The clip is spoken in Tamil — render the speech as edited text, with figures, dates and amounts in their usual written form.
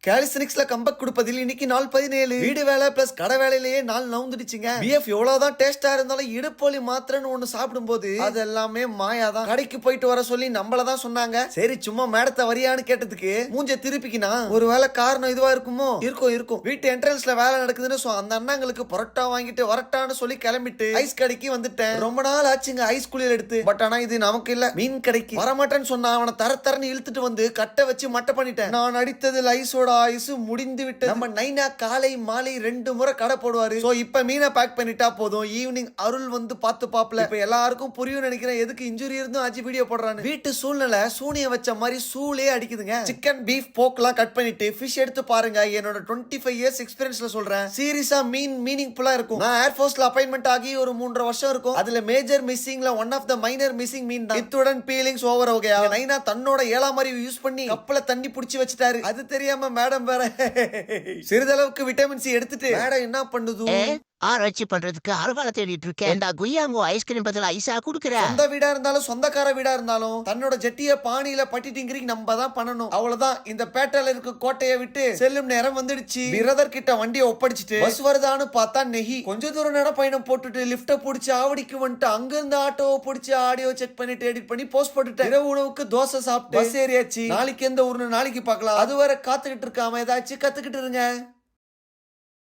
காலிஸ்டனிக்ஸ்ல கம்பேக் கொடுப்பதில் இன்னைக்கு நாள் 17. வீடு வேலை பிளஸ் கடை வேலையிலேயே நாள் நவுந்துடுச்சுங்க. பிஎஃப் எவ்வளவுதான் டேஸ்டா இருந்தாலும் இடுப்பொலி மாத்திரன்னு ஒண்ணு சாப்பிடும் போது அது எல்லாமே மாயாதான். கடைக்கு போயிட்டு வர சொல்லி நம்மளதான் சொன்னாங்க. சரி சும்மா மேடத்தை வரியான்னு கேட்டதுக்கு மூஞ்ச திருப்பிக்கினா ஒருவேளை காரணம் இதுவா இருக்குமோ? இருக்கும். வீட்டு என்ட்ரன்ஸ்ல வேலை நடக்குதுன்னு அந்த அண்ணாங்களுக்கு பரோட்டா வாங்கிட்டு வரட்டான்னு சொல்லி கிளம்பிட்டு ஐஸ் கடைக்கு வந்துட்டேன். ரொம்ப நாள் ஆச்சுங்க ஐஸ் குளியல் எடுத்து. பட் ஆனா இது நமக்கு இல்ல, மீன் கடைக்கு வரமாட்டேன்னு சொன்னா அவனை தரன்னு இழுத்துட்டு வந்து கட்டை வச்சு மட்டை பண்ணிட்டேன். நான் அடித்தது ஐஸோட ஆயுசு முடிந்து விட்டு நம்ம நைனா காலை மாலை 2 முறை கடை போடுவாரு. சோ இப்ப மீனை பேக் பண்ணிட்டா போதும். ஈவினிங் அருள் வந்து பார்த்து பாப்பல. இப்ப எல்லாருக்கும் புரியும் நினைக்கிறேன் எதுக்கு இன்ஜுரி இருந்தும் ஆச்சு வீடியோ போடுறான்னு. வீட்டு சூழ்நிலை சூனிய வச்ச மாதிரி சூளே அடிக்குதுங்க. சிக்கன் பீஃப் போக்லாம் கட் பண்ணிட்டு ஃபிஷ் எடுத்து பாருங்க. என்னோட 25 இயர்ஸ் எக்ஸ்பீரியன்ஸ்ல சொல்றேன். சீரியஸா மீனிங்ஃபுல்லா இருக்கும். நான் ஏர்ஃபோர்ஸ்ல அப்பாயின்மெண்ட் ஆகி ஒரு 3.5 வருஷம் இருக்கும். அதுல மேஜர் மிஸ்ஸிங்ல one of the minor missing mean தான். இத்துடன் பீலிங்ஸ் ஓவர் ஓகேயா. நைனா தன்னோட ஏழாம் அறிவு யூஸ் பண்ணி கப்பல தண்ணி புடிச்சு வச்சுட்டாரு. அது தெரியாம மேடம் வேற சிறிதளவுக்கு விட்டமின் சி எடுத்துட்டு மேடம் என்ன பண்ணுது ஆராய்ச்சி பண்றதுக்கு அறுவாலை தேடிட்டு இருக்கேன். குய்யாங்கோ ஐஸ்கிரீம் பதில் ஐஸா குடுக்குறேன். சொந்த வீடா இருந்தாலும் சொந்தக்கார வீடா இருந்தாலும் தன்னோட ஜெட்டிய பானியில பட்டிட்டிங்கிறீங்க நம்ம தான் பண்ணணும். அவ்வளவுதான். இந்த பேட்டையில இருக்க கோட்டையை விட்டு செல்லும் நேரம் வந்துடுச்சு. பிரதர் கிட்ட வண்டியை ஒப்படைச்சிட்டு பஸ் வருதான்னு பார்த்தா நெகி. கொஞ்ச தூரம் நேரம் பயணம் போட்டுட்டு லிப்ட புடிச்சு ஆவடிக்கு வந்துட்டு அங்க இருந்து ஆட்டோவை புடிச்சு ஆடியோ செக் பண்ணிட்டு எடிட் பண்ணி போஸ்ட் போட்டுட்டேன். இரவு உணவுக்கு தோசை சாப்பிட்டு பஸ் ஏறியாச்சு. நாளைக்கு எந்த ஊர்னு நாளைக்கு பார்க்கலாம். அது வரை காத்துக்கிட்டு இருக்காம ஏதாச்சும் கத்துக்கிட்டு இருங்க.